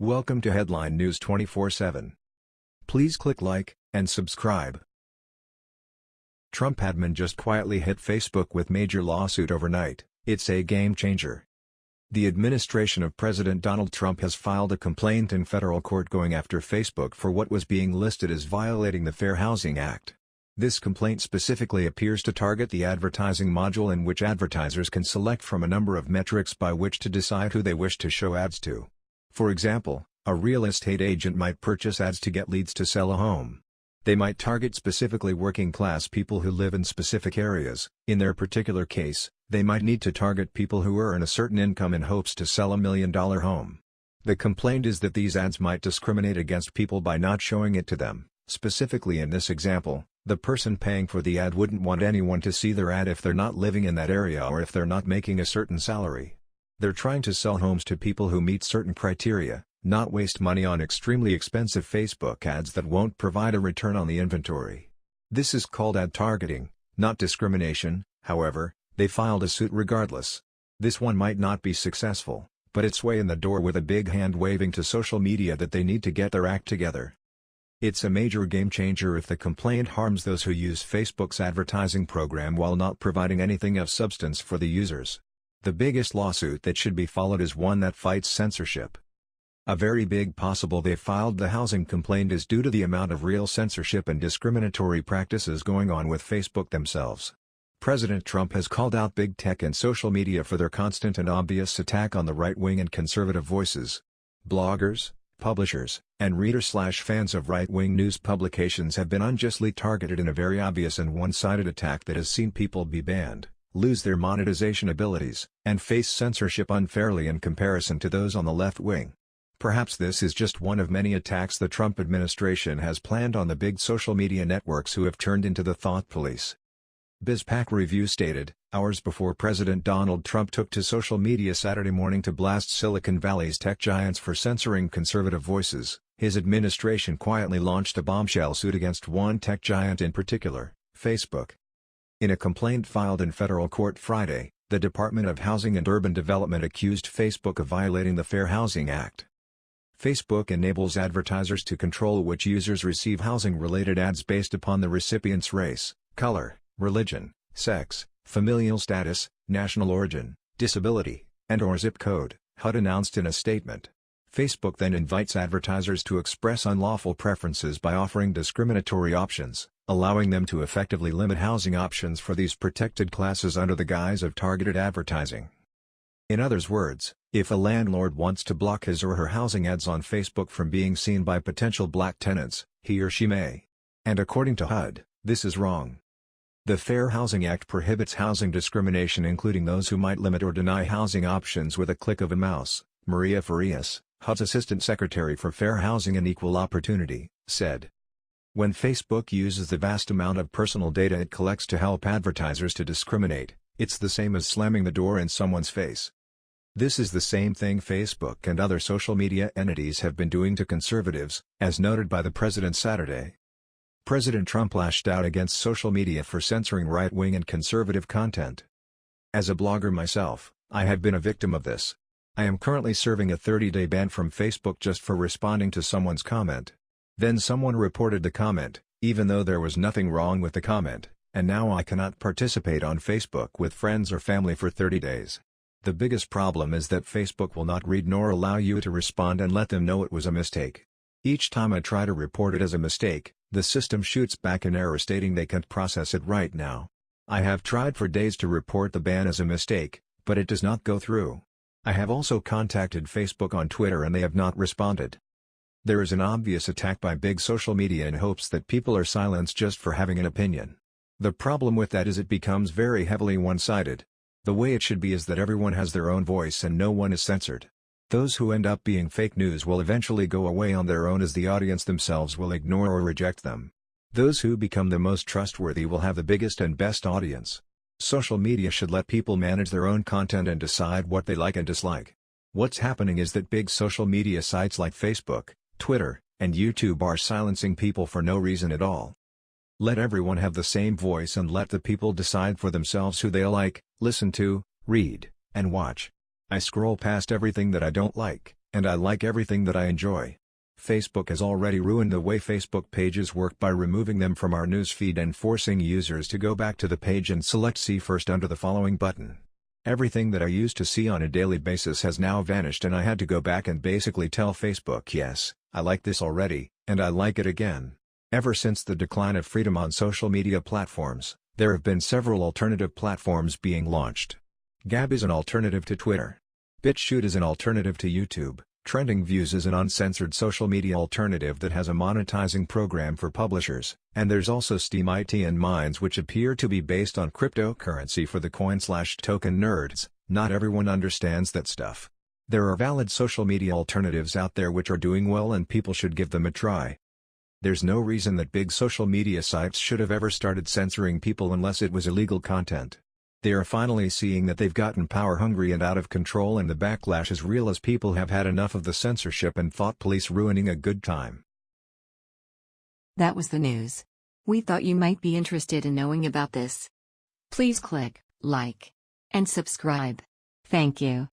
Welcome to Headline News 24/7. Please click like and subscribe. Trump admin just quietly hit Facebook with major lawsuit overnight. It's a game changer. The administration of President Donald Trump has filed a complaint in federal court going after Facebook for what was being listed as violating the Fair Housing Act. This complaint specifically appears to target the advertising module in which advertisers can select from a number of metrics by which to decide who they wish to show ads to. For example, a real estate agent might purchase ads to get leads to sell a home. They might target specifically working-class people who live in specific areas. In their particular case, they might need to target people who earn a certain income in hopes to sell $1 million home. The complaint is that these ads might discriminate against people by not showing it to them. Specifically in this example, the person paying for the ad wouldn't want anyone to see their ad if they're not living in that area or if they're not making a certain salary. They're trying to sell homes to people who meet certain criteria, not waste money on extremely expensive Facebook ads that won't provide a return on the inventory. This is called ad targeting, not discrimination. However, they filed a suit regardless. This one might not be successful, but it's way in the door with a big hand waving to social media that they need to get their act together. It's a major game changer if the complaint harms those who use Facebook's advertising program while not providing anything of substance for the users. The biggest lawsuit that should be followed is one that fights censorship. A very big possible they filed the housing complaint is due to the amount of real censorship and discriminatory practices going on with Facebook themselves. President Trump has called out big tech and social media for their constant and obvious attack on the right-wing and conservative voices. Bloggers, publishers, and readers/fans of right-wing news publications have been unjustly targeted in a very obvious and one-sided attack that has seen people be banned, lose their monetization abilities, and face censorship unfairly in comparison to those on the left wing. Perhaps this is just one of many attacks the Trump administration has planned on the big social media networks who have turned into the thought police. BizPac Review stated, hours before President Donald Trump took to social media Saturday morning to blast Silicon Valley's tech giants for censoring conservative voices, his administration quietly launched a bombshell suit against one tech giant in particular, Facebook. In a complaint filed in federal court Friday, the Department of Housing and Urban Development accused Facebook of violating the Fair Housing Act. Facebook enables advertisers to control which users receive housing-related ads based upon the recipient's race, color, religion, sex, familial status, national origin, disability, and/or zip code, HUD announced in a statement. Facebook then invites advertisers to express unlawful preferences by offering discriminatory options, allowing them to effectively limit housing options for these protected classes under the guise of targeted advertising. In other words, if a landlord wants to block his or her housing ads on Facebook from being seen by potential black tenants, he or she may. And according to HUD, this is wrong. The Fair Housing Act prohibits housing discrimination, including those who might limit or deny housing options with a click of a mouse, Maria Farias, HUD's Assistant Secretary for Fair Housing and Equal Opportunity, said. When Facebook uses the vast amount of personal data it collects to help advertisers to discriminate, it's the same as slamming the door in someone's face. This is the same thing Facebook and other social media entities have been doing to conservatives, as noted by the president Saturday. President Trump lashed out against social media for censoring right-wing and conservative content. As a blogger myself, I have been a victim of this. I am currently serving a 30-day ban from Facebook just for responding to someone's comment. Then someone reported the comment, even though there was nothing wrong with the comment, and now I cannot participate on Facebook with friends or family for 30 days. The biggest problem is that Facebook will not read nor allow you to respond and let them know it was a mistake. Each time I try to report it as a mistake, the system shoots back an error stating they can't process it right now. I have tried for days to report the ban as a mistake, but it does not go through. I have also contacted Facebook on Twitter and they have not responded. There is an obvious attack by big social media in hopes that people are silenced just for having an opinion. The problem with that is it becomes very heavily one-sided. The way it should be is that everyone has their own voice and no one is censored. Those who end up being fake news will eventually go away on their own as the audience themselves will ignore or reject them. Those who become the most trustworthy will have the biggest and best audience. Social media should let people manage their own content and decide what they like and dislike. What's happening is that big social media sites like Facebook, Twitter, and YouTube are silencing people for no reason at all. Let everyone have the same voice and let the people decide for themselves who they like, listen to, read, and watch. I scroll past everything that I don't like. and I like everything that I enjoy. Facebook has already ruined the way Facebook pages work by removing them from our news feed and forcing users to go back to the page and select See First under the following button. Everything that I used to see on a daily basis has now vanished, and I had to go back and basically tell Facebook, yes, I like this already, and I like it again. Ever since the decline of freedom on social media platforms, there have been several alternative platforms being launched. Gab is an alternative to Twitter. BitChute is an alternative to YouTube. Trending Views is an uncensored social media alternative that has a monetizing program for publishers, and there's also Steam IT and Minds, which appear to be based on cryptocurrency for the coin/token nerds. Not everyone understands that stuff. There are valid social media alternatives out there which are doing well, and people should give them a try. There's no reason that big social media sites should have ever started censoring people unless it was illegal content. They are finally seeing that they've gotten power-hungry and out of control, and the backlash is real as people have had enough of the censorship and thought police ruining a good time. That was the news. We thought you might be interested in knowing about this. Please click like and subscribe. Thank you.